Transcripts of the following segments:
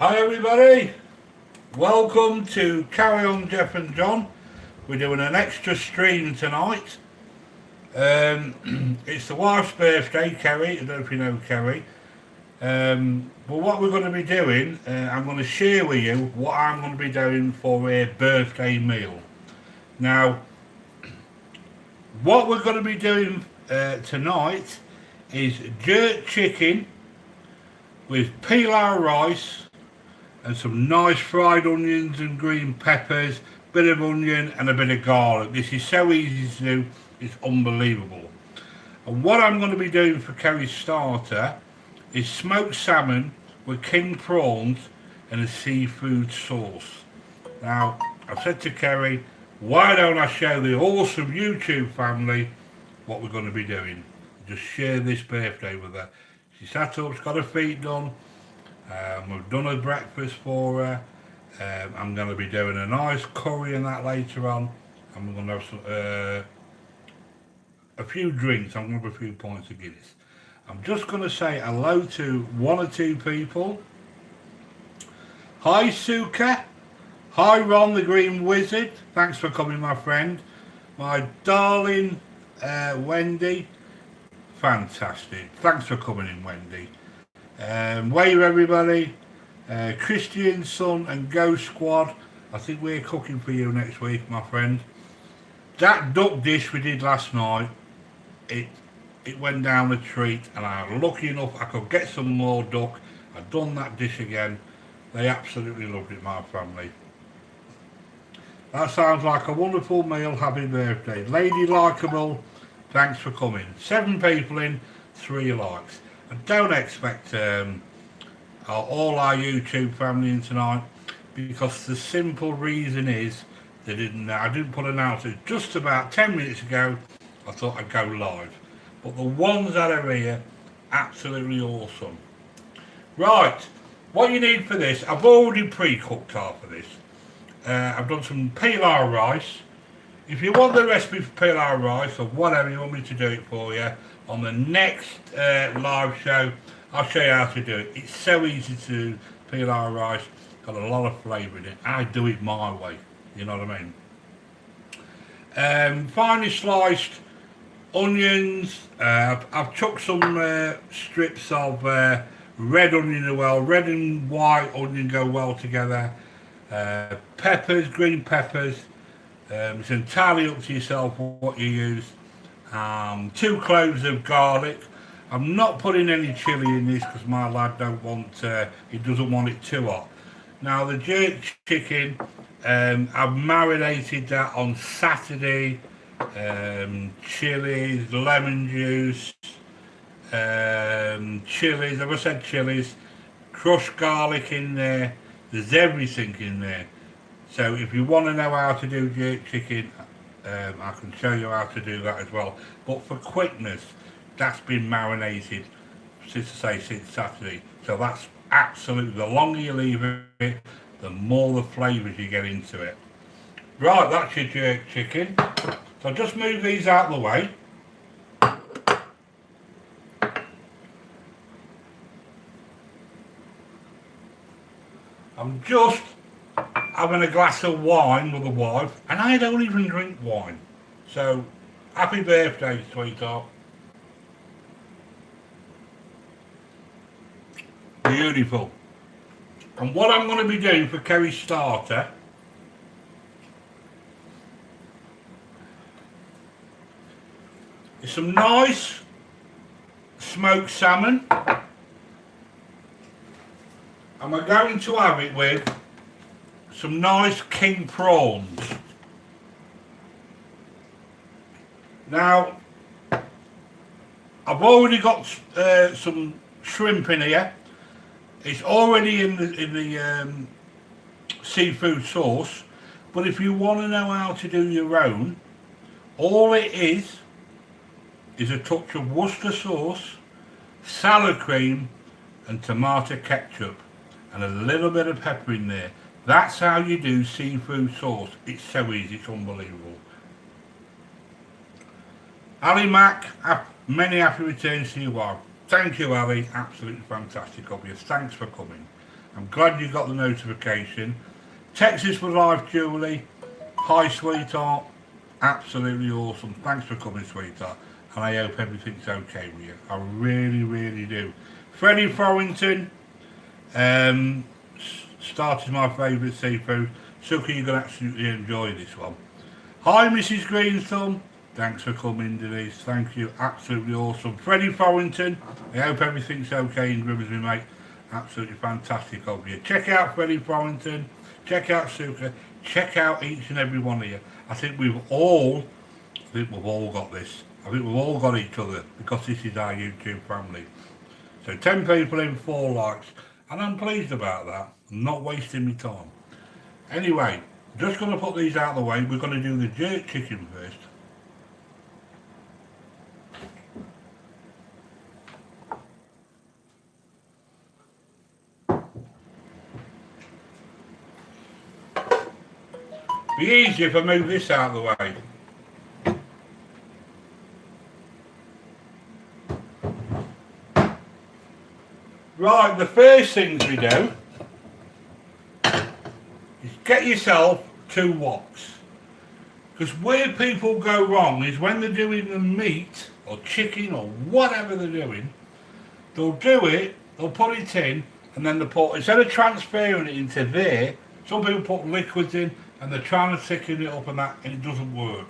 Hi everybody, welcome to Carry On Jeff and John. We're doing an extra stream tonight. It's the wife's birthday, Kerry. I don't know if you know Kerry. But what we're going to be doing, I'm going to share with you what I'm going to be doing for a birthday meal. Now, what we're going to be doing tonight is jerk chicken with pilau rice and some nice fried onions and green peppers, bit of onion and a bit of garlic. This is so easy to do, it's unbelievable. And what I'm going to be doing for Kerry's starter is smoked salmon with king prawns and a seafood sauce. Now, I've said to Kerry, why don't I show the awesome YouTube family what we're going to be doing? Just share this birthday with her. She sat up, she's got her feet done. We've done her breakfast for her. I'm going to be doing a nice curry and that later on. And we're going to have some, a few drinks. I'm going to have a few pints of Guinness. I'm just going to say hello to one or two people. Hi Suka. Hi Ron the Green Wizard. Thanks for coming, my friend. My darling Wendy. Fantastic. Thanks for coming in, Wendy. Wave everybody. Christian, Son and Ghost Squad. I think we're cooking for you next week, my friend. That duck dish we did last night, it went down a treat, and I was lucky enough I could get some more duck. I've done that dish again. They absolutely loved it, my family. That sounds like a wonderful meal. Happy birthday. Lady Likeable, thanks for coming. 7 people in, 3 likes. I don't expect all our YouTube family in tonight, because the simple reason is I didn't put an announcement just about 10 minutes ago. I thought I'd go live, but the ones that are here, absolutely awesome. Right, what you need for this, I've already pre-cooked half of this. I've done some pilau rice. If you want the recipe for pilau rice or whatever you want me to do it for you, on the next live show, I'll show you how to do it. It's so easy to do pilau rice, got a lot of flavour in it. I do it my way, you know what I mean? Finely sliced onions. I've chucked some strips of red onion as well. Red and white onion go well together. Peppers, green peppers. It's entirely up to yourself what you use. 2 cloves of garlic. I'm not putting any chilli in this because my lad he doesn't want it too hot. Now the jerk chicken, I've marinated that on Saturday. Chilies, lemon juice, chilies, I've said chilies, crushed garlic in there. There's everything in there. So if you want to know how to do jerk chicken, I can show you how to do that as well. But for quickness, that's been marinated since Saturday. So that's absolutely, the longer you leave it, the more the flavours you get into it. Right, that's your jerk chicken. So just move these out of the way. I'm just having a glass of wine with the wife, and I don't even drink wine. So, happy birthday, sweetheart. Beautiful. And what I'm going to be doing for Kerry's starter is some nice smoked salmon, and we're going to have it with some nice king prawns. Now, I've already got some shrimp in here. It's already in the seafood sauce, but if you want to know how to do your own, all it is a touch of Worcester sauce, salad cream and tomato ketchup and a little bit of pepper in there. That's how you do seafood sauce. It's so easy, it's unbelievable. Ali Mac, many happy returns to you wife. Thank you, Ali. Absolutely fantastic of you. Thanks for coming. I'm glad you got the notification. Texas for life, Julie. Hi, sweetheart. Absolutely awesome. Thanks for coming, sweetheart. And I hope everything's okay with you. I really, really do. Freddie Forrington. Started my favourite seafood. Suki, you're going to absolutely enjoy this one. Hi, Mrs. Greenthumb. Thanks for coming, Denise. Thank you. Absolutely awesome. Freddie Forrington. I hope everything's okay in Grimsby, mate. Absolutely fantastic of you. Check out Freddie Forrington. Check out Suka. Check out each and every one of you. I think we've all got this. I think we've all got each other because this is our YouTube family. So 10 people in, 4 likes. And I'm pleased about that. I'm not wasting my time. Anyway, just going to put these out of the way. We're going to do the jerk chicken first. Be easier if I move this out of the way. Right, the first things we do is get yourself 2 woks. Because where people go wrong is when they're doing the meat or chicken or whatever they're doing, they'll do it, they'll put it in, and then they put, instead of transferring it into there, some people put liquids in and they're trying to thicken it up and that, and it doesn't work.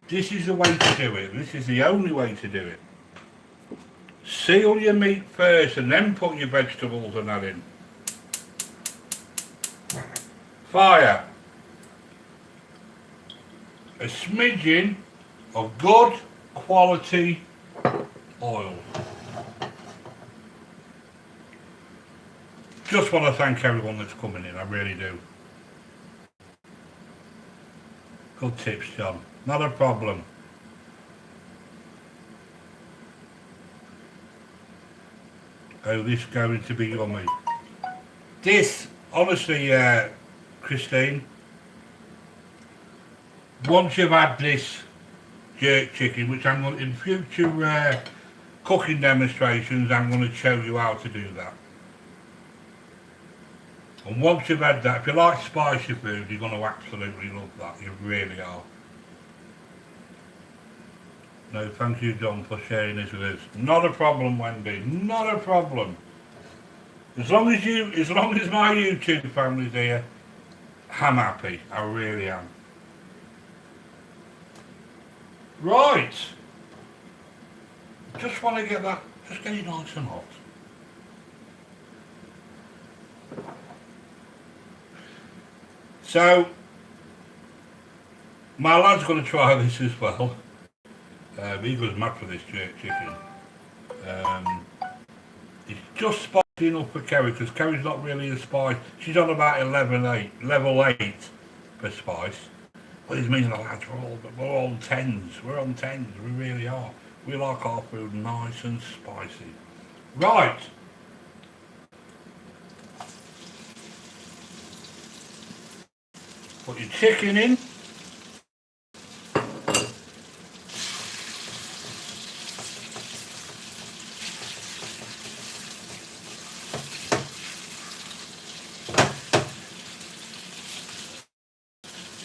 This is the way to do it. This is the only way to do it. Seal your meat first and then put your vegetables and that in. Fire. A smidgen of good quality oil. Just want to thank everyone that's coming in, I really do. Good tips, John. Not a problem. Oh, this is going to be yummy. This, honestly, Christine, once you've had this jerk chicken, which I'm going to, in future cooking demonstrations, I'm going to show you how to do that. And once you've had that, if you like spicy food, you're going to absolutely love that. You really are. No, thank you, John, for sharing this with us. Not a problem, Wendy. Not a problem. As long as my YouTube family's here, I'm happy. I really am. Right. Just want to get that, just get it nice and hot. So, my lad's going to try this as well. He goes mad for this jerk chicken. It's just spicy enough for Kerry, because Kerry's not really a spice. She's on about level 8 for spice. Which means the lads, we're on 10s. We're on 10s, we really are. We like our food nice and spicy. Right. Put your chicken in.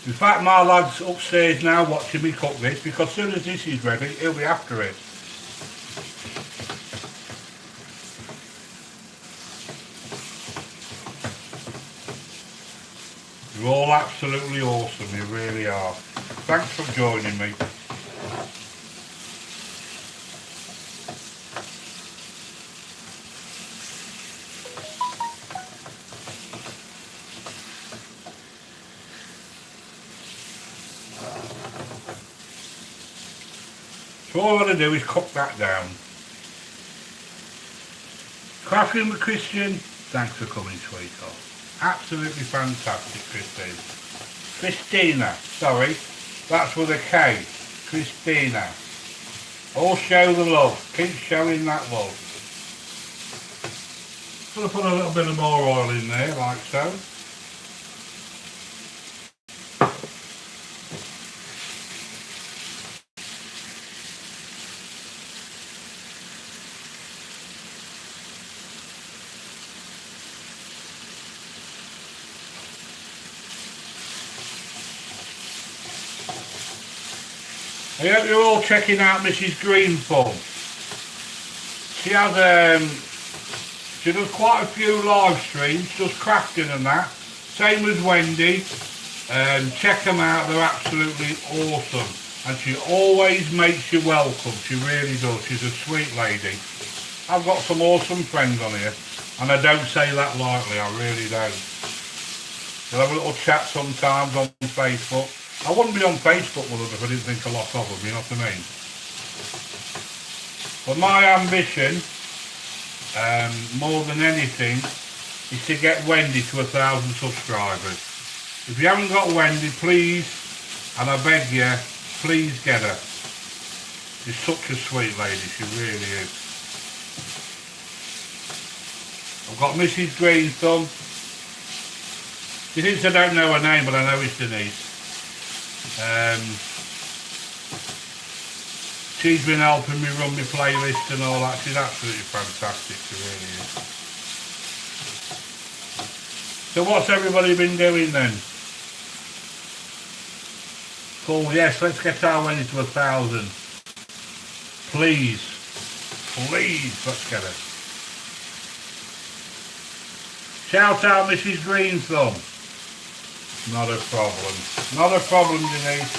In fact, my lad's upstairs now watching me cook this, because as soon as this is ready, he'll be after it. You're all absolutely awesome, you really are. Thanks for joining me. So all I want to do is cook that down. Crafting with Christian, thanks for coming, sweetheart. Absolutely fantastic, Christina, sorry. That's with a K. Christina. All show the love. Keep showing that love. Gonna put a little bit of more oil in there, like so. I hope you're all checking out Mrs. Greenthumb. She does quite a few live streams, does crafting and that. Same as Wendy. Check them out, they're absolutely awesome. And she always makes you welcome, she really does. She's a sweet lady. I've got some awesome friends on here, and I don't say that lightly, I really don't. We'll have a little chat sometimes on Facebook. I wouldn't be on Facebook with them if I didn't think a lot of them, you know what I mean? But my ambition, more than anything, is to get Wendy to 1,000 subscribers. If you haven't got Wendy, please, and I beg you, please get her. She's such a sweet lady, she really is. I've got Mrs. Greenthumb. She thinks I don't know her name, but I know it's Denise. She's been helping me run my playlist and all that. She's absolutely fantastic, she really is. So what's everybody been doing then? Cool, yes, let's get our Wendy to 1,000. Please, let's get her. Shout out Mrs. Greenthumb. Not a problem. Not a problem, Denise.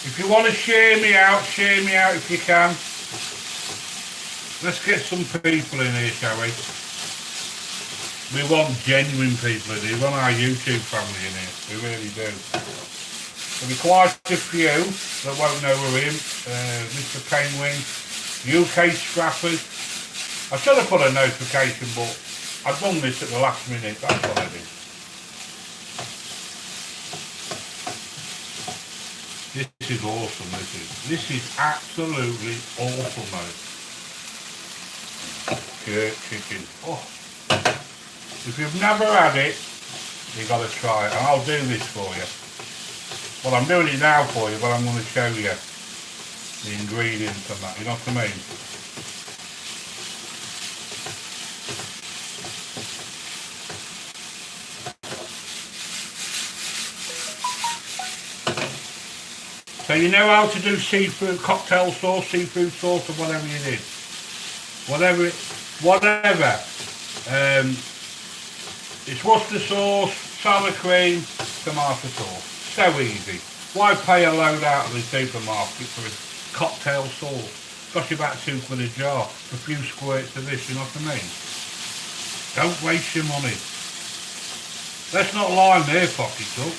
If you want to share me out if you can. Let's get some people in here, shall we? We want genuine people in here. We want our YouTube family in here. We really do. There'll be quite a few that won't know we're in. Mr. Penguin, UK Scrappers. I should have put a notification, but I've done this at the last minute. That's what I did. This is awesome, this is absolutely awesome, mate. Jerk chicken. Oh. If you've never had it, you've got to try it. And I'll do this for you. Well, I'm doing it now for you, but I'm going to show you the ingredients and that, you know what I mean? So you know how to do seafood, cocktail sauce, seafood sauce, or whatever you did. Whatever. It's Worcester sauce, sour cream, tomato sauce. So easy. Why pay a load out of the supermarket for a cocktail sauce? Costs you about £2 a jar. A few squirts of this, you know what I mean? Don't waste your money. Let's not line their pockets up.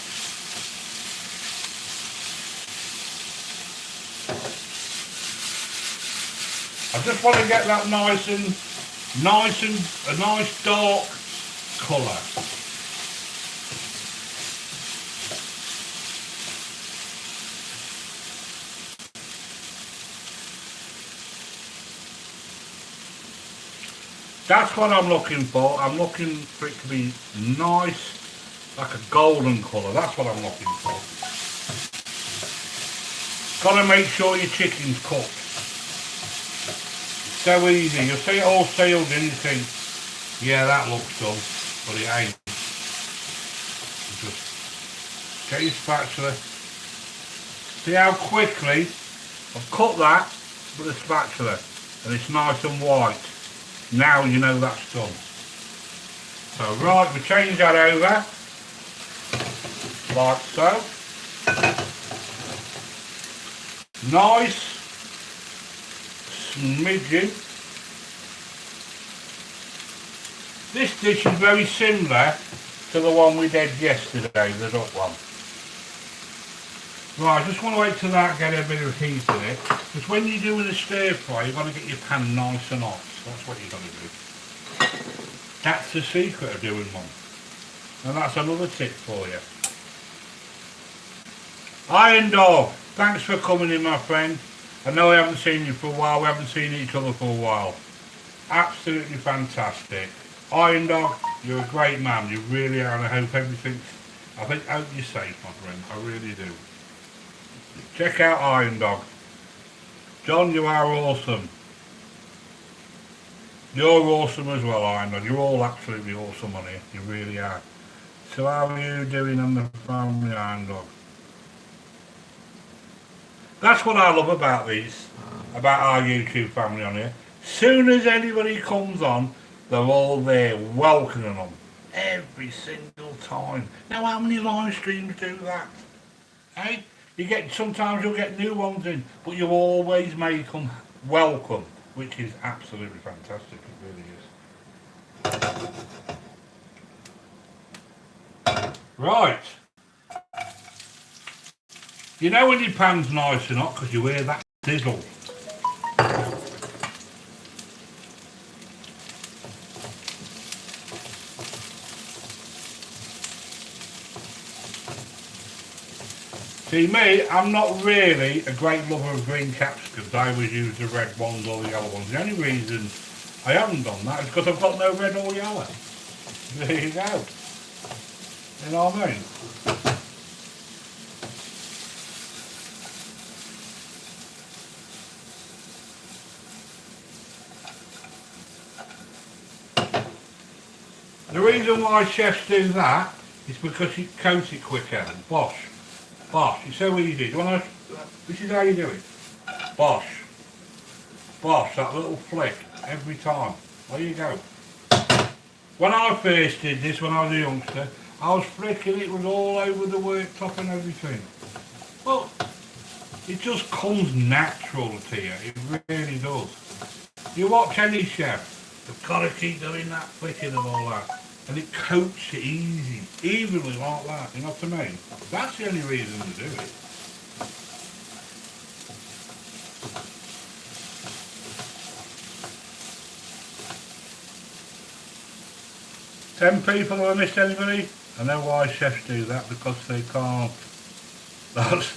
I just want to get that a nice dark colour. That's what I'm looking for. I'm looking for it to be nice, like a golden colour. That's what I'm looking for. Got to make sure your chicken's cooked. So easy. You'll see it all sealed in, you think, yeah, that looks done, but it ain't. Just Get your spatula. See how quickly I've cut that with a spatula and it's nice and white. Now you know that's done. So right, we change that over like so. Nice smidgen. This dish is very similar to the one we did yesterday, the duck one. Right, I just want to wait till that get a bit of heat in it, because when you're doing a stir fry, you've got to get your pan nice and hot. That's what you've got to do. That's the secret of doing one. And that's another tip for you. Iron Dog, thanks for coming in, my friend. I know I haven't seen you for a while, we haven't seen each other for a while. Absolutely fantastic. Iron Dog, you're a great man, you really are, and I hope hope you're safe, my friend, I really do. Check out Iron Dog. John, you are awesome. You're awesome as well, Iron Dog. You're all absolutely awesome on here. You really are. So how are you doing on the family, Iron Dog? That's what I love about our YouTube family on here. Soon as anybody comes on, they're all there welcoming them. Every single time. Now how many live streams do that? Hey? Sometimes you'll get new ones in, but you always make them welcome, which is absolutely fantastic, it really is. Right. You know when your pan's nice or not, because you hear that sizzle. See me, I'm not really a great lover of green capsicums. I always use the red ones or the yellow ones. The only reason I haven't done that is because I've got no red or yellow. There you go. You know what I mean? The reason why chefs do that is because you coat it quicker. Bosh. Bosh, it's so easy. This is how you do it. Bosh. Bosh, that little flick, every time. There you go. When I first did this, when I was a youngster, I was flicking it was all over the worktop and everything. Well, it just comes natural to you, it really does. You watch any chef, they've got to keep doing that flicking and all that. And it coats it evenly like that, you know what I mean? That's the only reason to do it. Ten people, have I missed anybody? I know why chefs do that, because they can't. That's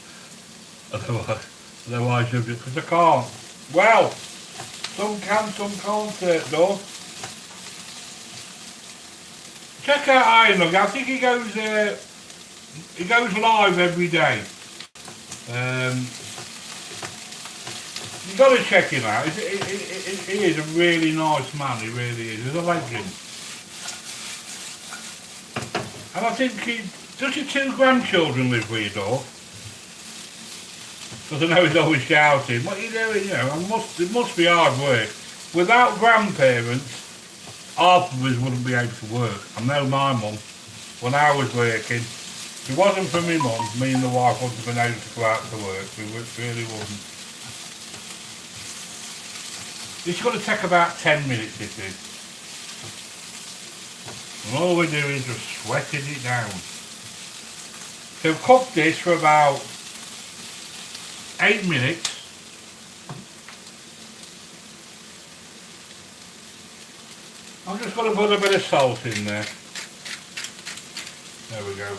otherwise because they can't. Well, some can, some can't, though. Check out Iron Dog. I think he goes live every day. You've got to check him out. He is a really nice man, he really is. He's a legend. And I think does your 2 grandchildren live with your dog? Because I know he's always shouting. What are you doing? You know, it must be hard work. Without grandparents, half of us wouldn't be able to work. I know my mum, when I was working, if it wasn't for my mum, me and the wife wouldn't have been able to go out to work. We really wouldn't. It's going to take about 10 minutes, this is. And all we do is just sweating it down. So cook this for about 8 minutes. I'm just going to put a bit of salt in there. There we go.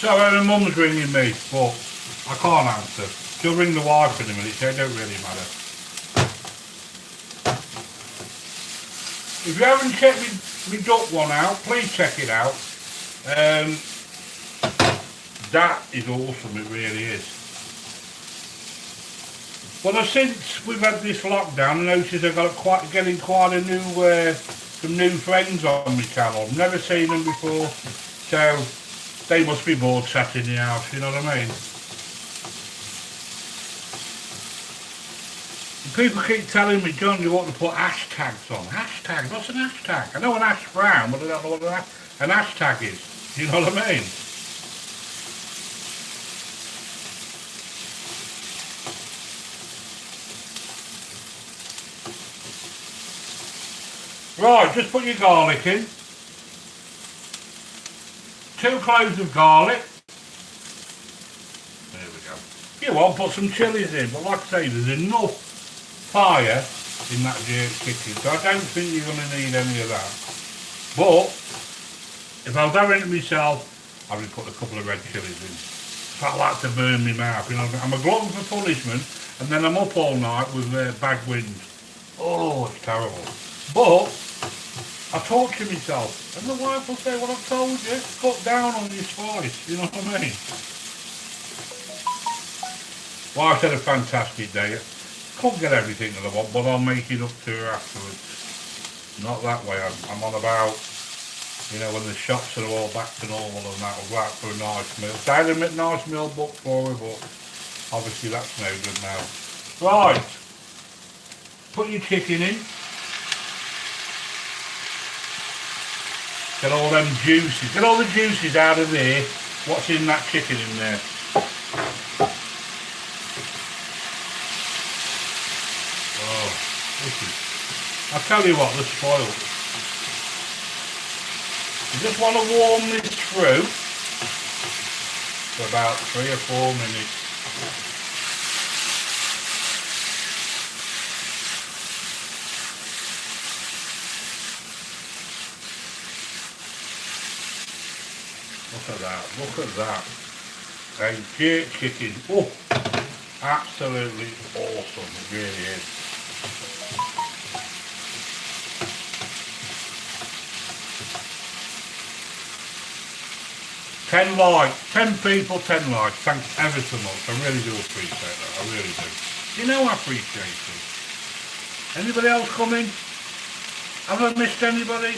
So my mum's ringing me, but I can't answer. She'll ring the wife in a minute, so it don't really matter. If you haven't checked my duck one out, please check it out. That is awesome, it really is. Well, since we've had this lockdown, I noticed I've got getting quite a new some new friends on my channel. Never seen them before, so they must be bored sat in the house. You know what I mean? People keep telling me, John, you want to put hashtags on. Hashtags? What's an hashtag? I know an hash brown, but I don't know what an hashtag is. You know what I mean? Right, just put your garlic in. 2 cloves of garlic. There we go. If you want, put some chillies in, but like I say, there's enough fire in that jerk chicken, so I don't think you're going to need any of that. But if I was having it myself, I would put a couple of red chillies in. So I like to burn my mouth. You know, I'm a glutton for punishment, and then I'm up all night with bad wind. Oh, it's terrible. But I torture myself, and the wife will say, "Well, I've told you, cut down on your spice." You know what I mean? Well, I've had a fantastic day. Can't get everything that I want, but I'll make it up to her afterwards. Not that way. I'm on about, you know, when the shops are all back to normal and that, will go out for a nice meal. So I had a nice meal booked for her, but obviously that's no good now. Right, put your chicken in. Get all them juices, get all the juices out of there. What's in that chicken in there? Oh, I tell you what, they're spoiled. You just want to warm this through for about 3 or 4 minutes. Look at that, look at that. A jerk chicken. Oh, absolutely awesome, it really is. Ten likes, 10 people, 10 likes. Thanks ever so much. I really do appreciate that. I really do. You know I appreciate it. Anybody else coming? Have I missed anybody?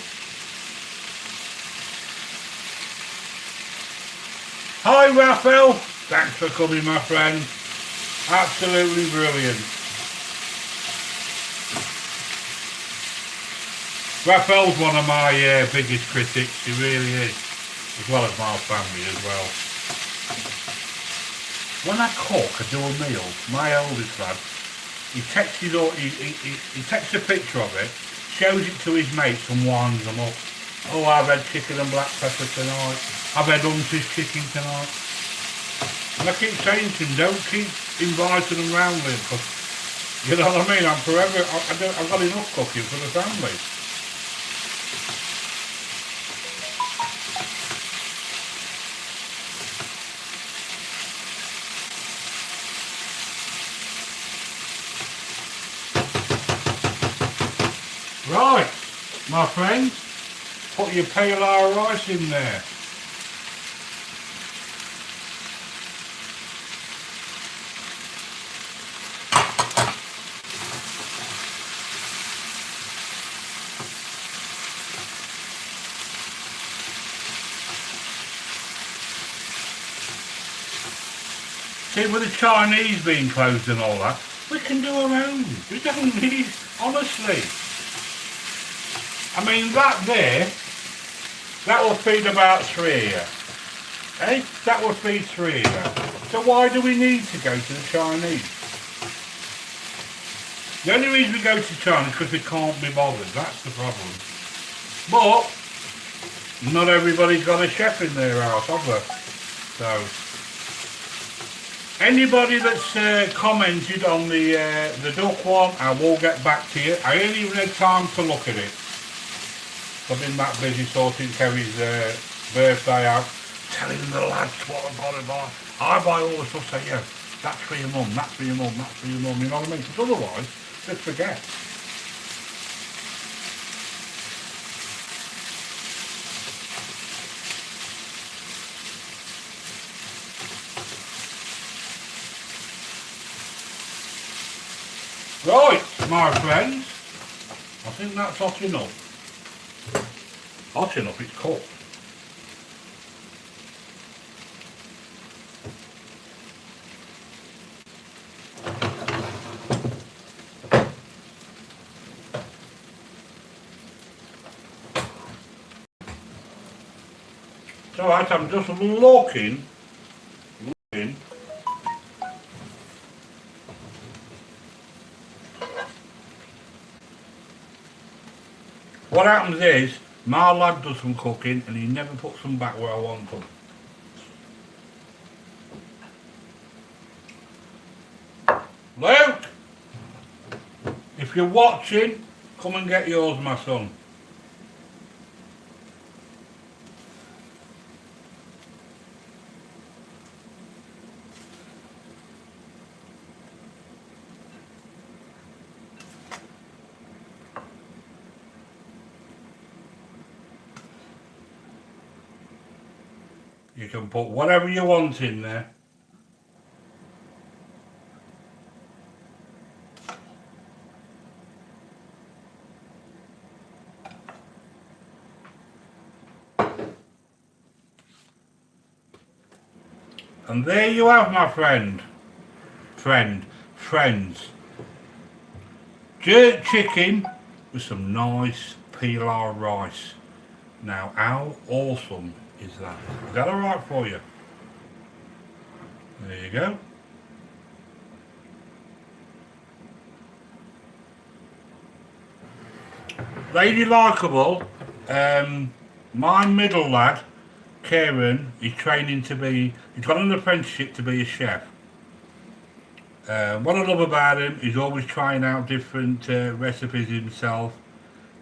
Hi Raphael, thanks for coming my friend. Absolutely brilliant. Raphael's one of my biggest critics, he really is, as well as my family as well. When I cook, I do a meal, my oldest lad, he takes a picture of it, shows it to his mates and winds them up. Oh, I've had chicken and black pepper tonight. I've had Hunter's chicken tonight. And I keep saying to him, don't keep inviting them round with, because, you know what I mean, I'm forever, I've got enough cooking for the family. Right, my friends, put your paella rice in there. See, with the Chinese being closed and all that, we can do our own. We don't need, honestly. I mean, that will feed about 3 here. Eh? That will feed 3 here. So why do we need to go to the Chinese? The only reason we go to China is because we can't be bothered. That's the problem. But not everybody's got a chef in their house, have they? So anybody that's commented on the duck one, I will get back to you. I ain't even had time to look at it. I've been that busy sorting Kerry's birthday out, telling the lads what I've got to buy. I buy all the stuff, say, yeah, that's for your mum, that's for your mum, that's for your mum, you know what I mean? Because otherwise, just forget. Right, my friends, I think that's hot enough. Hot enough, it's cooked. It's alright, I'm just looking. What happens is, my lad does some cooking and he never puts them back where I want them. Luke! If you're watching, come and get yours, my son. You can put whatever you want in there. And there you have, my friends. Jerk chicken with some nice pilau rice. Now, how awesome is that? Is that alright for you? There you go. Lady Likeable, my middle lad, Kieran, he's training to be, he's got an apprenticeship to be a chef. What I love about him, he's always trying out different recipes himself.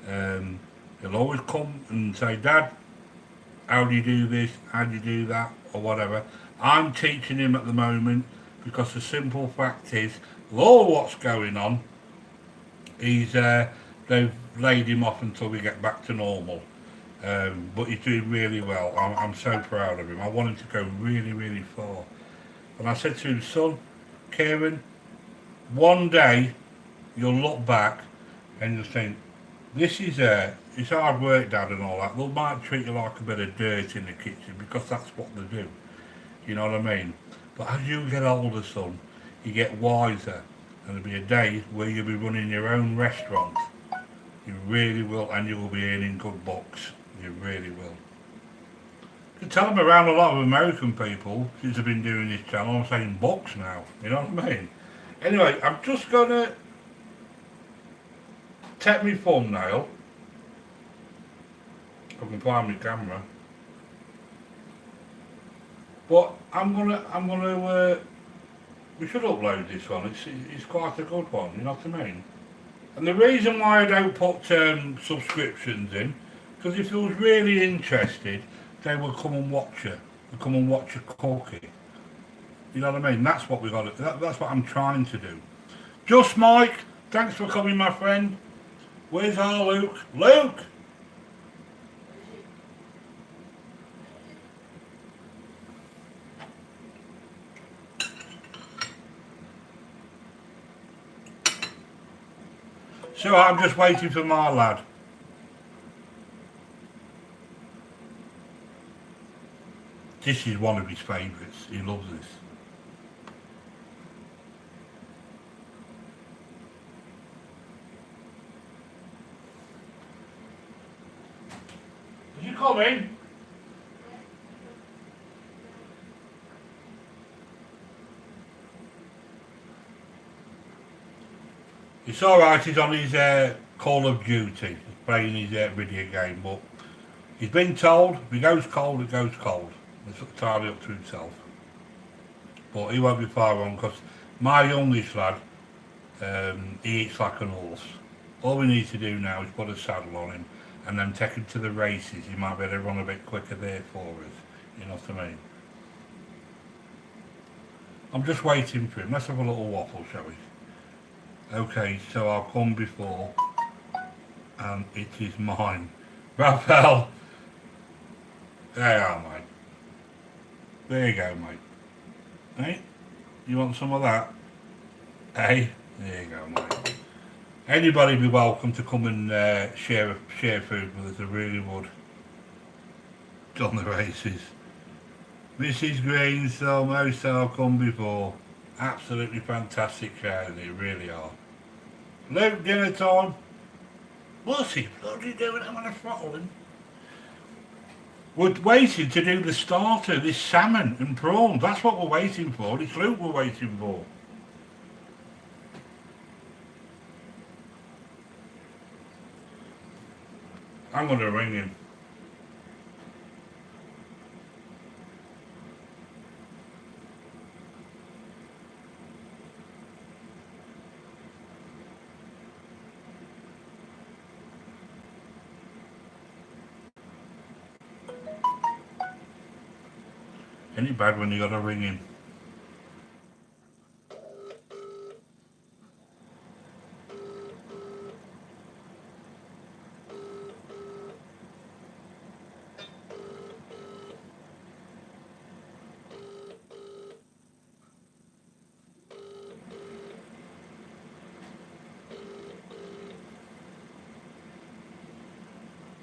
He'll always come and say, Dad, how do you do this, how do you do that, or whatever. I'm teaching him at the moment because the simple fact is, with all what's going on, they've laid him off until we get back to normal. But he's doing really well. I'm so proud of him. I want him to go really, really far. And I said to him, son, Kieran, one day you'll look back and you'll think, this is it's hard work, Dad, and all that. They might treat you like a bit of dirt in the kitchen because that's what they do. You know what I mean? But as you get older, son, you get wiser. And there'll be a day where you'll be running your own restaurant. You really will, and you will be earning good bucks. You really will. You can tell them around a lot of American people, since I've been doing this channel, I'm saying bucks now. You know what I mean? Anyway, I'm just going to take my thumbnail. I can find my camera. But we should upload this one. It's quite a good one, you know what I mean? And the reason why I don't put subscriptions in, because if they was really interested, they would come and watch it. They'd come and watch you cook it. You know what I mean? That's what we got. That's what I'm trying to do. Just Mike, thanks for coming, my friend. Where's our Luke? Luke! So I'm just waiting for my lad. This is one of his favourites. He loves this. Is you coming? It's alright, he's on his Call of Duty, he's playing his video game, but he's been told if he goes cold, it goes cold. It's entirely up to himself. But he won't be far wrong because my youngest lad, he eats like an horse. All we need to do now is put a saddle on him and then take him to the races. He might be able to run a bit quicker there for us. You know what I mean? I'm just waiting for him. Let's have a little waffle, shall we? Okay, so I've come before and it is mine. Raphael! There you are, mate. There you go, mate. Hey? You want some of that? Hey? There you go, mate. Anybody be welcome to come and share food with us. I really would. On the races. Mrs. Green's though, most have come before. Absolutely fantastic crowd, they really are. Luke, dinner time. What's he bloody doing? I'm gonna throttle him. We're waiting to do the starter, this salmon and prawns. That's what we're waiting for. It's Luke we're waiting for. I'm gonna ring him. Any bad when you gotta ring him?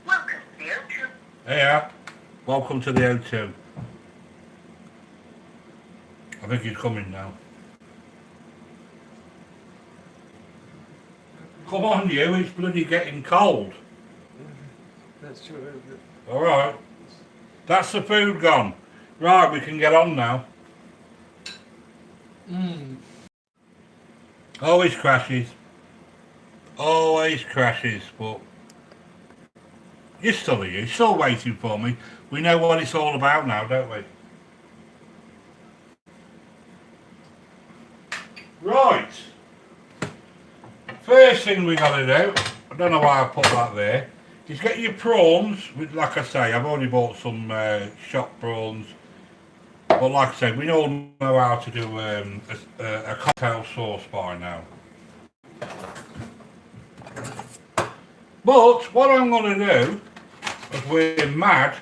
Welcome to the O2. Hey, welcome to the O2. I think he's coming now. Come on, you, it's bloody getting cold. That's true. Alright. That's the food gone. Right, we can get on now. Always crashes. Always crashes, but you're still here. You're still waiting for me. We know what it's all about now, don't we? Right. First thing we got to do, I don't know why I put that there, is get your prawns. Like I say, I've already bought some shop prawns. But like I said, we all know how to do a cocktail sauce by now. But what I'm going to do, because we're mad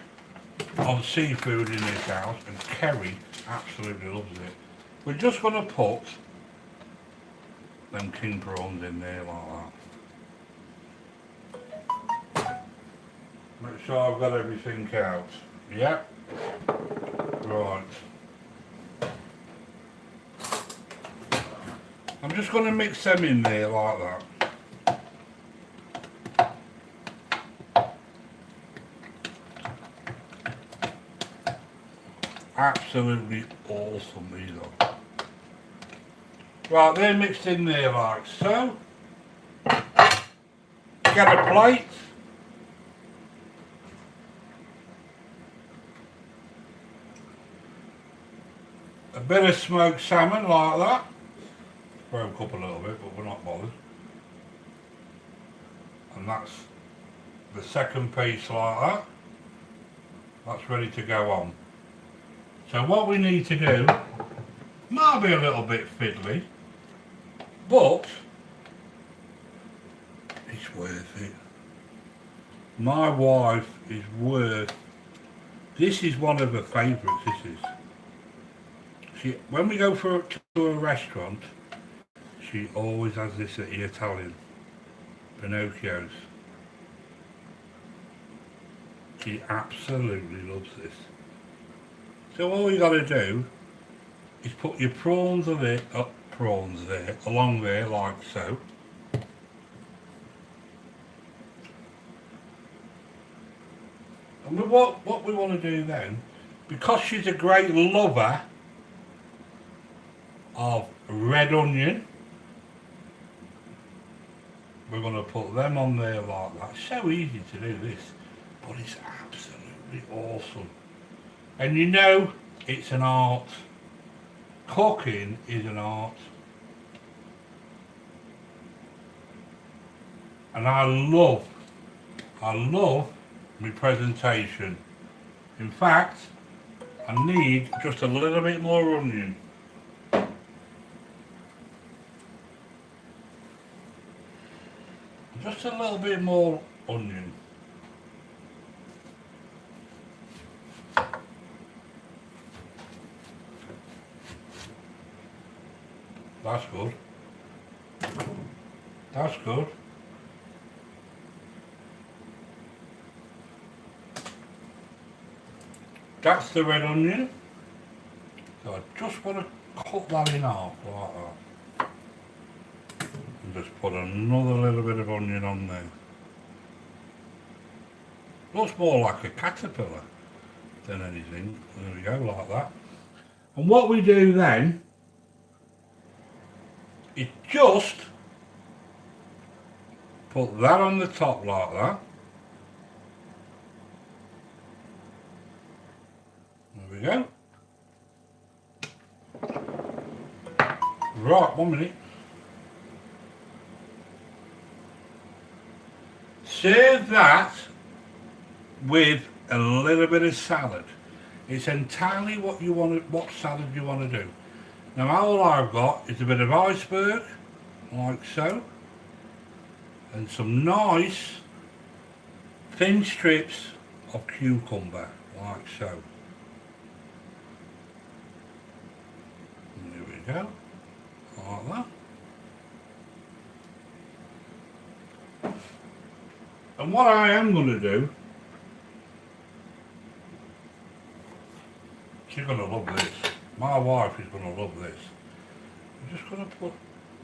on seafood in this house, and Kerry absolutely loves it, we're just going to put them king prawns in there like that. Make sure I've got everything out. Yep. Right. I'm just going to mix them in there like that. Absolutely awesome these are. Right, they're mixed in there like so. Get a plate. A bit of smoked salmon like that. Broke up a little bit, but we're not bothered. And that's the second piece like that. That's ready to go on. So what we need to do, might be a little bit fiddly, but it's worth it. My wife is worth, this is one of her favourites, this is. When we go to a restaurant, she always has this at the Italian, Pinocchio's. She absolutely loves this. So all you got to do is put your prawns there, along there like so. And what we want to do then, because she's a great lover of red onion, we're going to put them on there like that. It's so easy to do this, but it's absolutely awesome. And you know, it's an art. Cooking is an art. And I love my presentation. In fact, I need just a little bit more onion. Just a little bit more onion. That's good. That's good. That's the red onion. So I just want to cut that in half like that. And just put another little bit of onion on there. Looks more like a caterpillar than anything. There we go, like that. And what we do then is just put that on the top like that. There we go. Right, 1 minute. Serve that with a little bit of salad. It's entirely what you want to, what salad you want to do. Now all I've got is a bit of iceberg, like so, and some nice thin strips of cucumber, like so. And there we go, like that. And what I am going to do, she's going to love this. My wife is going to love this. I'm just going to put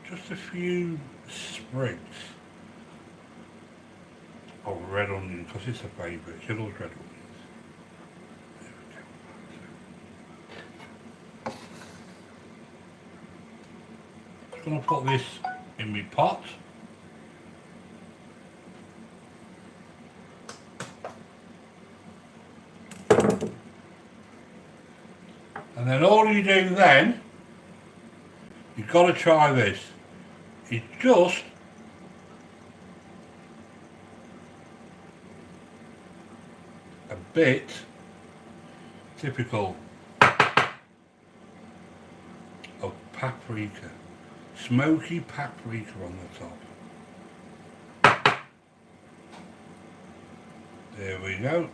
just a few sprigs of red onion, because it's a favourite. She loves red onions. There we go. Just going to put this in my pot. And then all you do then, you've got to try this, is just a bit, typical, of paprika, smoky paprika on the top. There we go.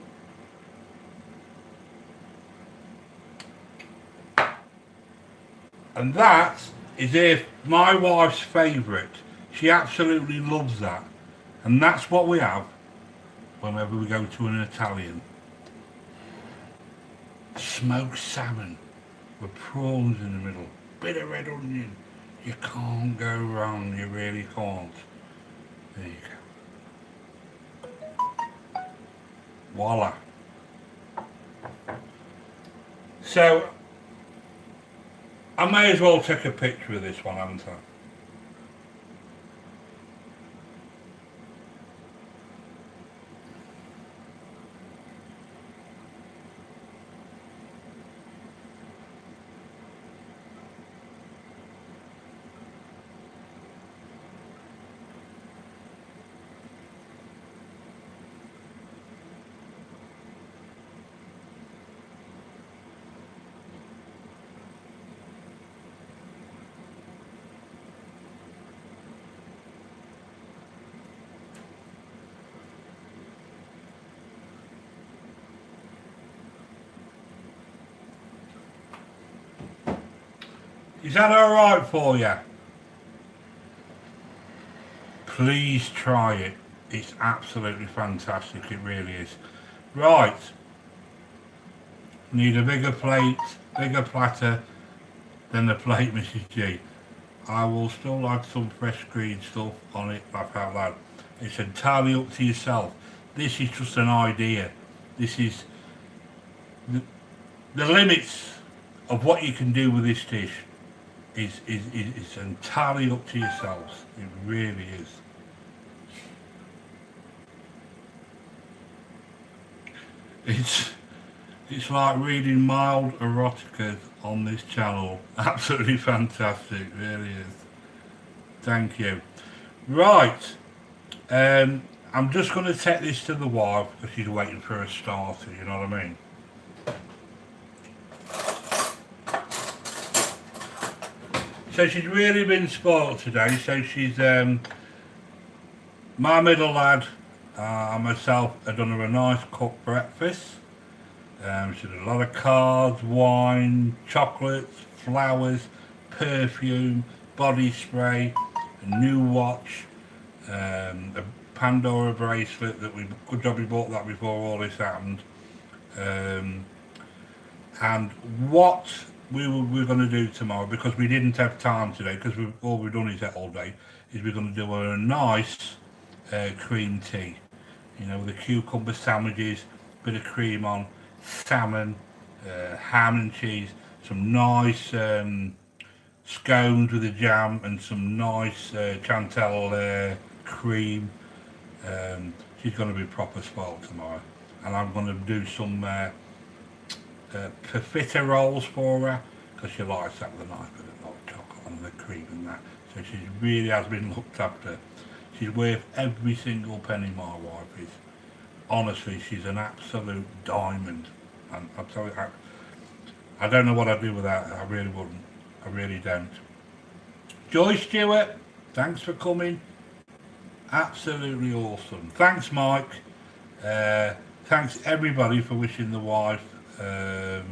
And that is if my wife's favourite. She absolutely loves that. And that's what we have whenever we go to an Italian. Smoked salmon with prawns in the middle. Bit of red onion. You can't go wrong, you really can't. There you go. Voila. So, I may as well take a picture of this one, haven't I? Is that alright for you? Please try it. It's absolutely fantastic, it really is. Right. Need a bigger plate, bigger platter than the plate, Mrs. G. I will still like some fresh green stuff on it, like that. It's entirely up to yourself. This is just an idea. This is the limits of what you can do with this dish. Is entirely up to yourselves. It really is. It's like reading mild erotica on this channel. Absolutely fantastic, really is. Thank you. Right, I'm just going to take this to the wife because she's waiting for a starter, you know what I mean? So she's really been spoiled today. So she's, my middle lad and myself had done her a nice cooked breakfast. She did a lot of cards, wine, chocolates, flowers, perfume, body spray, a new watch, A Pandora bracelet that good job we bought that before all this happened. And what we're going to do tomorrow, because we didn't have time today, because all we've done is that all day, is we're going to do a nice cream tea. You know, with the cucumber sandwiches, bit of cream on, salmon, ham and cheese, some nice scones with a jam, and some nice Chantel cream. She's going to be proper spoiled tomorrow. And I'm going to do some profiterolles for her, because she likes that with a nice bit of hot chocolate and the cream and that. So she really has been looked after. She's worth every single penny, my wife is. Honestly, she's an absolute diamond. And I'll tell you, I don't know what I'd do without her. I really wouldn't. I really don't. Joy Stewart, thanks for coming. Absolutely awesome. Thanks, Mike. Thanks everybody for wishing the wife. Oh,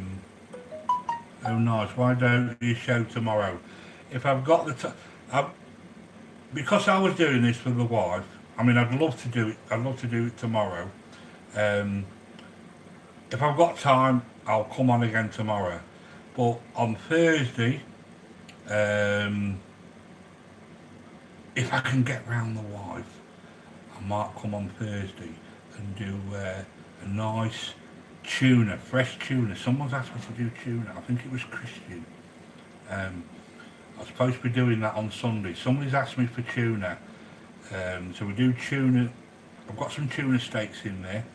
nice. Why don't you show tomorrow? If I've got the time, because I was doing this for the wife. I mean, I'd love to do it. I'd love to do it tomorrow. If I've got time, I'll come on again tomorrow. But on Thursday, if I can get round the wife, I might come on Thursday and do a nice tuna, fresh tuna. Someone's asked me to do tuna. I think it was Christian. I was supposed to be doing that on Sunday. Somebody's asked me for tuna. So we do tuna. I've got some tuna steaks in there.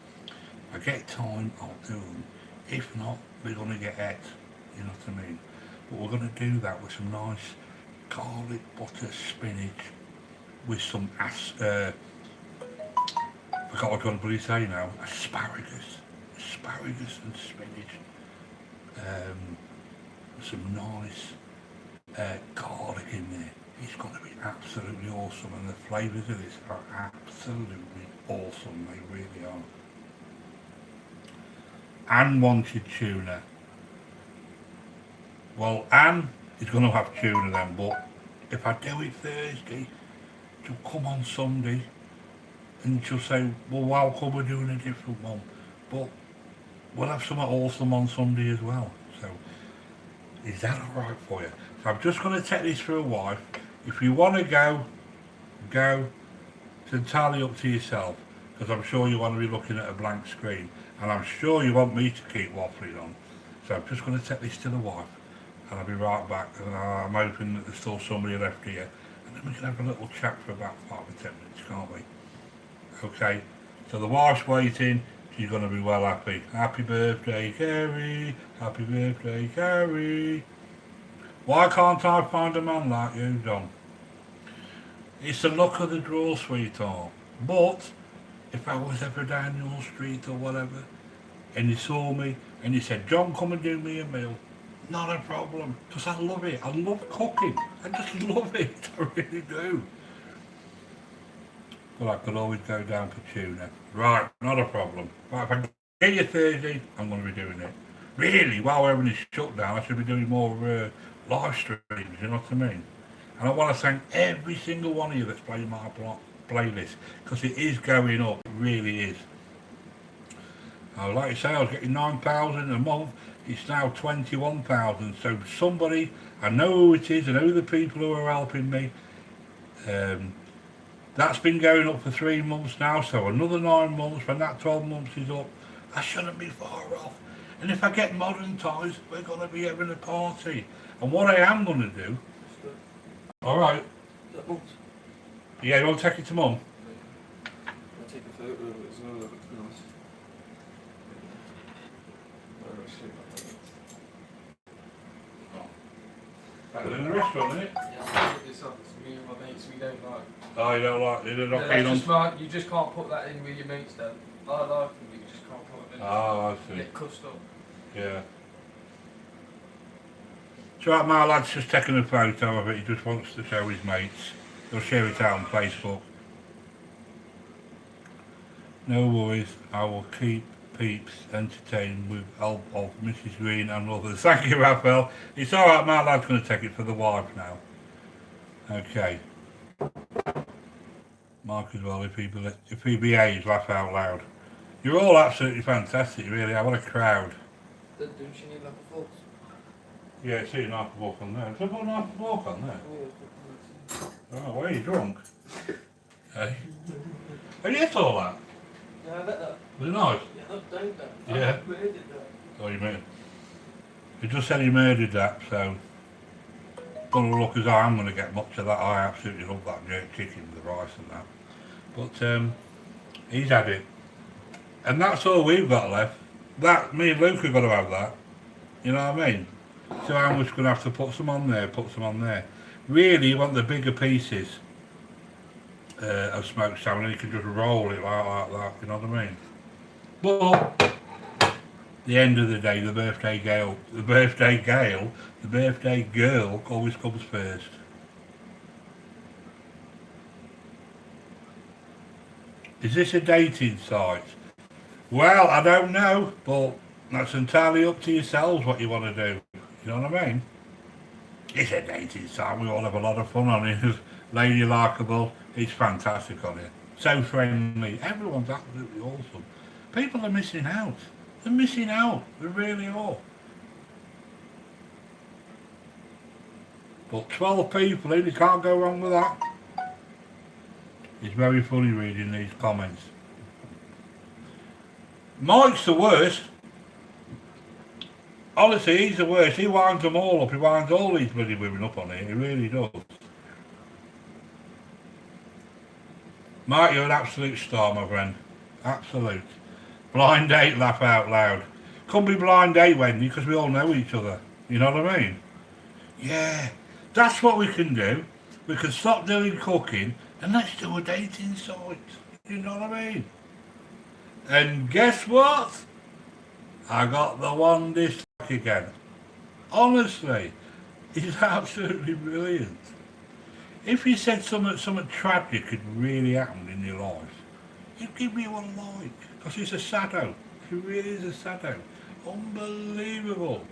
If I get time, I'll do them. If not, we're going to get it. You know what I mean? But we're going to do that with some nice garlic butter spinach with some I forgot what I'm going to bloody say now. Asparagus and spinach. Some nice garlic in there. It's going to be absolutely awesome, and the flavours of this are absolutely awesome. They really are. Anne wanted tuna. Well, Anne is going to have tuna then, but if I do it Thursday, she'll come on Sunday and she'll say, well, why come we're doing a different one? But we'll have something awesome on Sunday as well. So, is that alright for you? So I'm just going to take this for a wife. If you want to go. It's entirely up to yourself, because I'm sure you want to be looking at a blank screen, and I'm sure you want me to keep waffling on. So I'm just going to take this to the wife, and I'll be right back. And I'm hoping that there's still somebody left here, and then we can have a little chat for about 5 or 10 minutes, can't we? Okay, so the wife's waiting. She's going to be well happy. Happy birthday, Kerry. Happy birthday, Kerry. Why can't I find a man like you, Don? It's the luck of the draw, sweetheart. But if I was ever down your street or whatever, and you saw me, and you said, John, come and do me a meal, not a problem. Because I love it. I love cooking. I just love it. I really do. But I could always go down for tuna. Right, not a problem. Right, if I get you Thursday, I'm going to be doing it. Really, while we're having this shutdown, I should be doing more live streams, you know what I mean? And I want to thank every single one of you that's playing my playlist, because it is going up, it really is. Like I say, I was getting 9,000 a month, it's now 21,000, so somebody, I know who it is, I know the people who are helping me. That's been going up for 3 months now, so another 9 months, when that 12 months is up, I shouldn't be far off. And if I get modern ties, we're going to be having a party. And what I am going to do... Alright. Yeah, you want to take it to Mum? I'll take a photo of it as well, that looks nice. Better than the restaurant, isn't it? Yeah, I'll put this up. It's me and my mates, we don't like. Oh, you don't like... You're not Yeah, keen that's on... just my, you just can't put that in with your mates then. I like them, but you just can't put them in. Oh, I see. Get cussed up. Yeah. So right, my lad's just taking a photo of it. He just wants to show his mates. He'll share it out on Facebook. No worries, I will keep peeps entertained with help of Mrs. Green and others. Thank you, Raphael. It's alright, my lad's going to take it for the wife now. Okay. I'll take a photo of it as well. That looks nice. Better than the restaurant, isn't it? Yeah, it's just my, you just can't put them in. Oh, you don't like... You're not keen on... Yeah, that's just my, you just can't put them in. Mark as well, if he behaves, laugh out loud. You're all absolutely fantastic, really. What a crowd. Don't she need like a force? Yeah, it's eating half a walk on there. Is there more than half a walk on there? Oh, why are you drunk? Hey. Have you ate all that? Yeah, I bet that. Was it nice? Yeah, don't that. Yeah. I murdered that. Oh, you mean? He just said he murdered that, so gonna look as though I'm gonna get much of that. I absolutely love that jerk chicken with the rice and that. But he's had it. And that's all we've got left. That me and Luke have got to have that. You know what I mean? So I'm just gonna have to put some on there, Really you want the bigger pieces of smoked salmon and you can just roll it like that, you know what I mean? But the end of the day, the birthday girl always comes first. Is this a dating site? Well, I don't know, but that's entirely up to yourselves what you want to do. You know what I mean? It's a dating site. We all have a lot of fun on it. Lady likeable. It's fantastic on it. So friendly. Everyone's absolutely awesome. People are missing out. They're missing out. They really are. But 12 people in, you can't go wrong with that. It's very funny reading these comments. Mike's the worst. Honestly, he's the worst. He winds them all up. He winds all these bloody women up on it. He really does. Mike, you're an absolute star, my friend. Absolute. Blind date, laugh out loud. Couldn't be blind date, Wendy, because we all know each other. You know what I mean? Yeah. That's what we can do. We can stop doing cooking and let's do a dating site. You know what I mean? And guess what? I got the one dislike again. Honestly, it's absolutely brilliant. If you said something tragic had really happened in your life, you'd give me one like. Because it's a sado. It really is a sado. Unbelievable.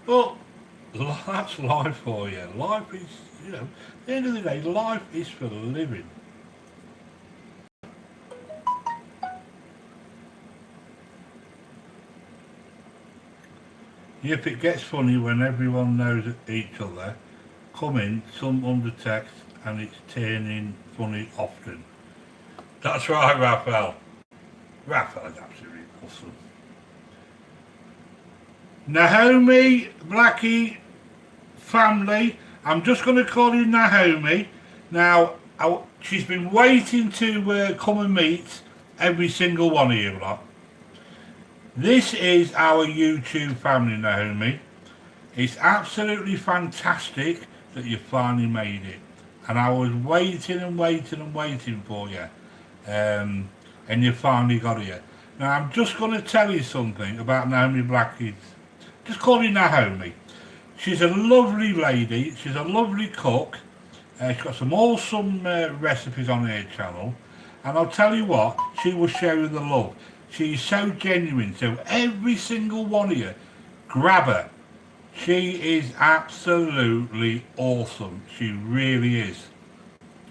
But that's life for you. Life is, at the end of the day, life is for living. Yep, it gets funny when everyone knows each other. Come in, some under text, and it's turning funny often. That's right, Raphael. Raphael is absolutely awesome. Naomi, Blackie, family. I'm just going to call you Naomi. Now, she's been waiting to come and meet every single one of you lot. This is our YouTube family, Naomi. It's absolutely fantastic that you finally made it. And I was waiting and waiting and waiting for you. And you finally got here. Now, I'm just going to tell you something about Naomi Blackie. Just call her Naomi. She's a lovely lady. She's a lovely cook. She's got some awesome recipes on her channel. And I'll tell you what, she will show you the love. She's so genuine. So every single one of you, grab her. She is absolutely awesome. She really is.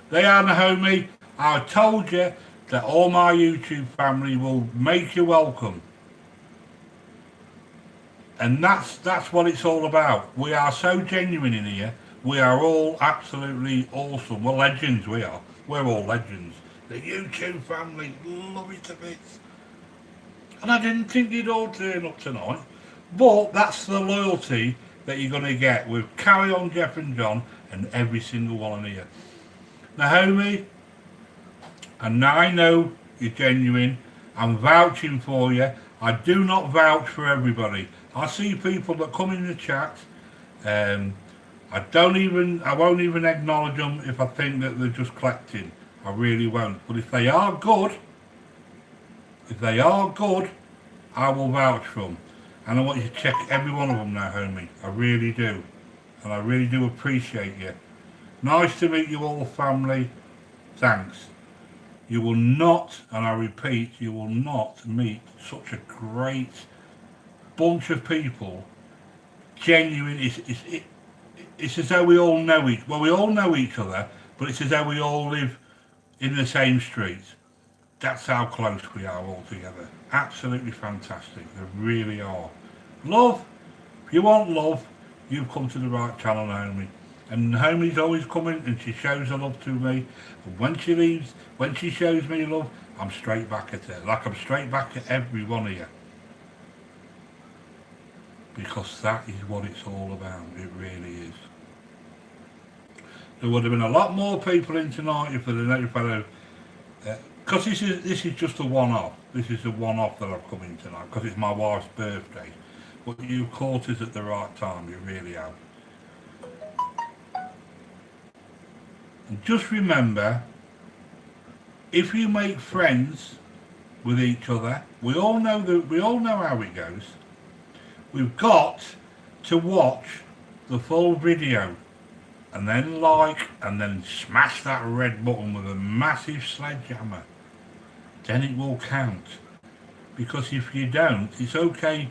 They are, Naomi. I told you that all my YouTube family will make you welcome. And that's what it's all about. We are so genuine in here. We are all absolutely awesome. We're legends, we are. We're all legends. The YouTube family, love it to bits. And I didn't think you'd all turn up tonight. But that's the loyalty that you're going to get with Carry On Jeff and John and every single one of you. Naomi, and now I know you're genuine. I'm vouching for you. I do not vouch for everybody. I see people that come in the chat. I won't even acknowledge them if I think that they're just collecting. I really won't. But if they are good, I will vouch for them. And I want you to check every one of them now, homie. I really do. And I really do appreciate you. Nice to meet you all, family. Thanks. You will not, and I repeat, you will not meet such a great bunch of people. Genuine. It's as though we all know we all know each other, but it's as though we all live in the same street. That's how close we are all together. Absolutely fantastic. They really are. Love. If you want love, you've come to the right channel, Naomi. And Naomi's always coming and she shows her love to me. And when she leaves, when she shows me love, I'm straight back at her. Like I'm straight back at every one of you. Because that is what it's all about. It really is. There would have been a lot more people in tonight if they'd have because this is just a one-off. This is a one-off that I've come in tonight because it's my wife's birthday. But you caught us at the right time. You really have. And just remember, if you make friends with each other, we all know how it goes. We've got to watch the full video and then like and then smash that red button with a massive sledgehammer. Then it will count. Because if you don't, it's okay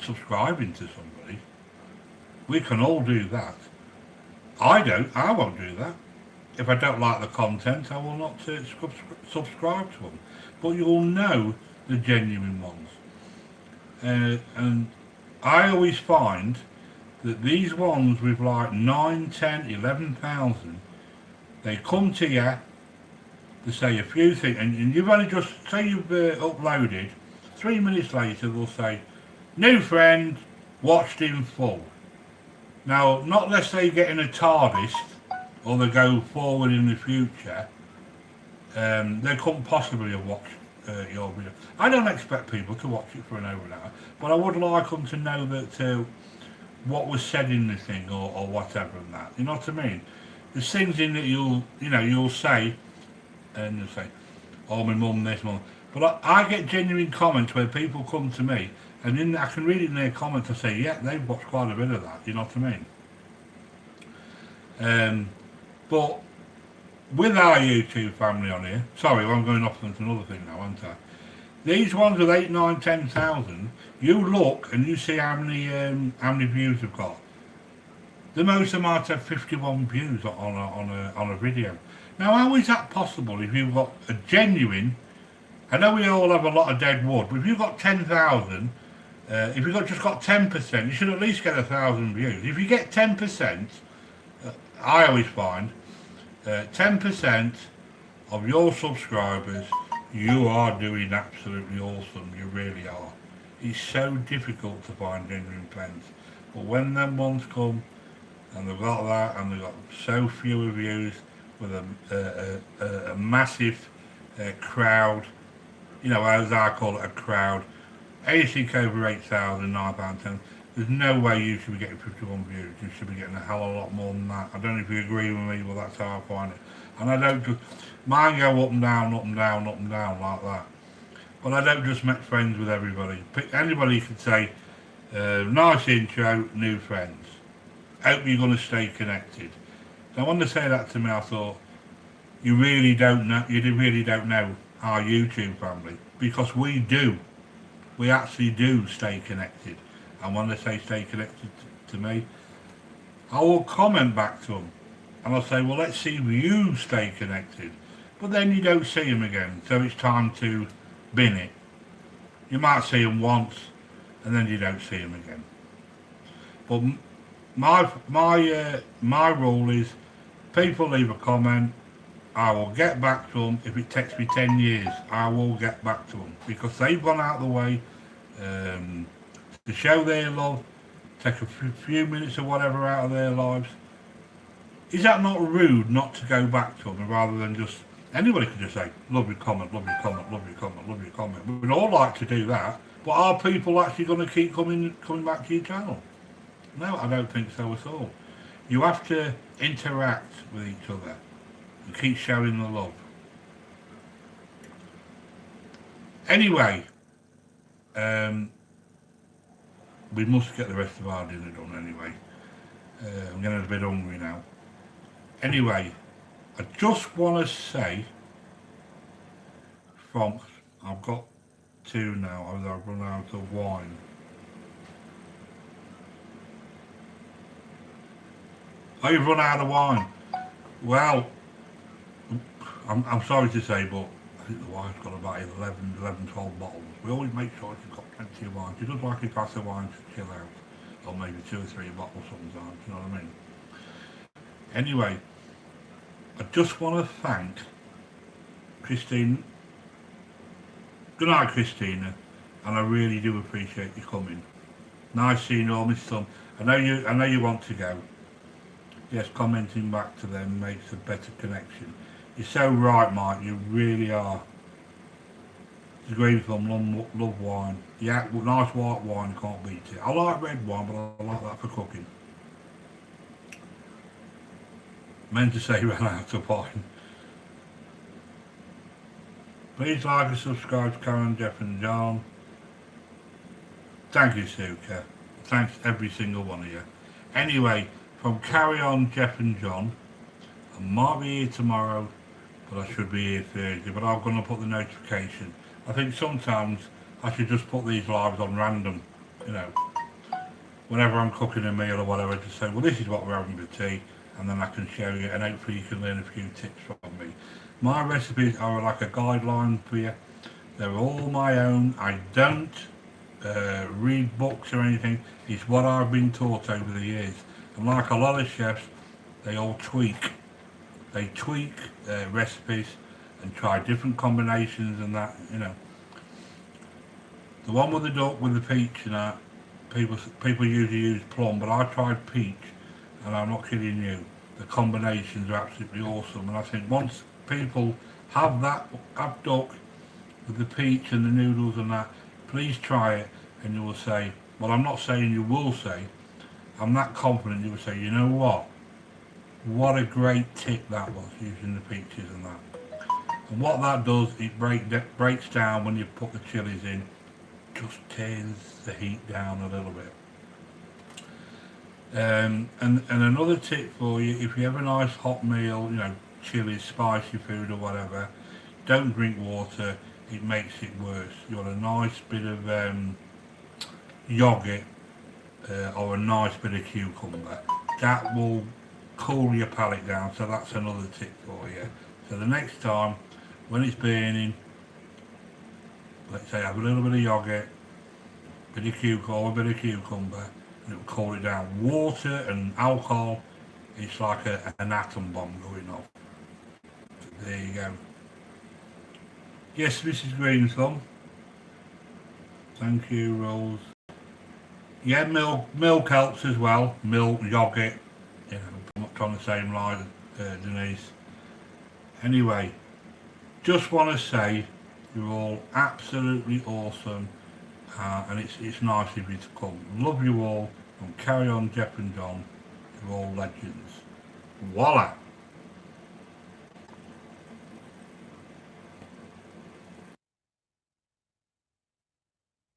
subscribing to somebody. We can all do that. I won't do that. If I don't like the content, I will not subscribe to them. But you'll know the genuine ones. And I always find that these ones with like 9, 10, 11,000, they come to you to say a few things, and you've only just, say you've uploaded, 3 minutes later they'll say, new friend, watched in full. Now, not unless they get in a TARDIS, or they go forward in the future, they couldn't possibly have watched your video. I don't expect people to watch it for an over an hour, but I would like them to know that what was said in the thing or whatever and that. You know what I mean? There's things in that you'll say, and you'll say, oh, my mum, this, mum. But I get genuine comments where people come to me, and I can read it in their comments and say, yeah, they've watched quite a bit of that. You know what I mean? But with our YouTube family on here, sorry, I'm going off into another thing now, aren't I? These ones with 8, 9, 10,000, you look and you see how many views they've got. The most of them might have 51 views on a video. Now, how is that possible if you've got a genuine? I know we all have a lot of dead wood, but if you've got 10,000, if you've just got 10%, you should at least get 1,000 views. If you get 10%, I always find 10% of your subscribers, you are doing absolutely awesome. You really are. It's so difficult to find genuine friends, but when them ones come and they've got that and they've got so few reviews with a massive crowd, you know, as I call it, a crowd, anything over 8,000, 9,000, there's no way you should be getting 51 views. You should be getting a hell of a lot more than that. I don't know if you agree with me, but that's how I find it. And I don't just, mine go up and down, up and down, up and down like that. But I don't just make friends with everybody. Anybody could say, nice intro, new friends. Hope you're going to stay connected. Now when they say that to me, I thought, you really don't know our YouTube family, because we do. We actually do stay connected. And when they say stay connected to me, I will comment back to them. And I'll say, well, let's see if you stay connected. But then you don't see them again. So it's time to bin it. You might see them once and then you don't see them again. But my rule is, people leave a comment, I will get back to them. If it takes me 10 years, I will get back to them, because they've gone out of the way to show their love, take a few minutes or whatever out of their lives. Is that not rude not to go back to them rather than just, anybody could just say, love your comment, love your comment, love your comment, love your comment. We'd all like to do that, but are people actually going to keep coming back to your channel? No, I don't think so at all. You have to interact with each other and keep showing the love. Anyway, we must get the rest of our dinner done anyway. I'm getting a bit hungry now. Anyway, I just want to say, I've got 2 now, I've run out of wine. Oh, you've run out of wine. Well, I'm sorry to say, but I think the wife's got about 12 bottles. We always make sure she's got plenty of wine. She does like a glass of wine to chill out. Or maybe 2 or 3 bottles sometimes, you know what I mean? Anyway, I just want to thank Christine. Good night, Christina. And I really do appreciate you coming. Nice seeing you all, my son. I know you want to go. Yes, commenting back to them makes a better connection. You're so right, Mike. You really are. The green from love wine. Yeah, nice white wine, can't beat it. I like red wine, but I like that for cooking. Meant to say ran out of wine. Please like and subscribe to Karen, Jeff and John. Thank you, Suka. Thanks every single one of you. Anyway, from Carry On, Jeff and John, I might be here tomorrow, but I should be here Thursday, but I'm going to put the notification. I think sometimes I should just put these lives on random, you know. Whenever I'm cooking a meal or whatever, just say, well, this is what we're having for tea, and then I can show you, and hopefully you can learn a few tips from me. My recipes are like a guideline for you. They're all my own. I don't read books or anything. It's what I've been taught over the years. And like a lot of chefs, they all tweak. They tweak recipes and try different combinations and that, you know. The one with the duck with the peach and that, people usually use plum, but I tried peach, and I'm not kidding you. The combinations are absolutely awesome, and I think once people have duck with the peach and the noodles and that, please try it, and you will say, well, I'm not saying you will say, I'm that confident you will say, you know what a great tip that was, using the peaches and that. And what that does, it breaks down when you put the chilies in, just turns the heat down a little bit. And another tip for you, if you have a nice hot meal, you know, chili, spicy food or whatever, don't drink water, it makes it worse. You want a nice bit of yogurt or a nice bit of cucumber. That will cool your palate down, so that's another tip for you. So the next time, when it's burning, let's say have a little bit of yogurt, bit of cucumber, and it will cool it down. Water and alcohol, it's like an atom bomb going off. So there you go. Yes, Mrs. Greenthumb. Thank you, Rose. Yeah, milk helps as well. Milk, yogurt. You know, I'm not on the same line, Denise. Anyway, just want to say you're all absolutely awesome, and it's nice of you to come. Love you all, and carry on, Jeff and John. You're all legends. Voila!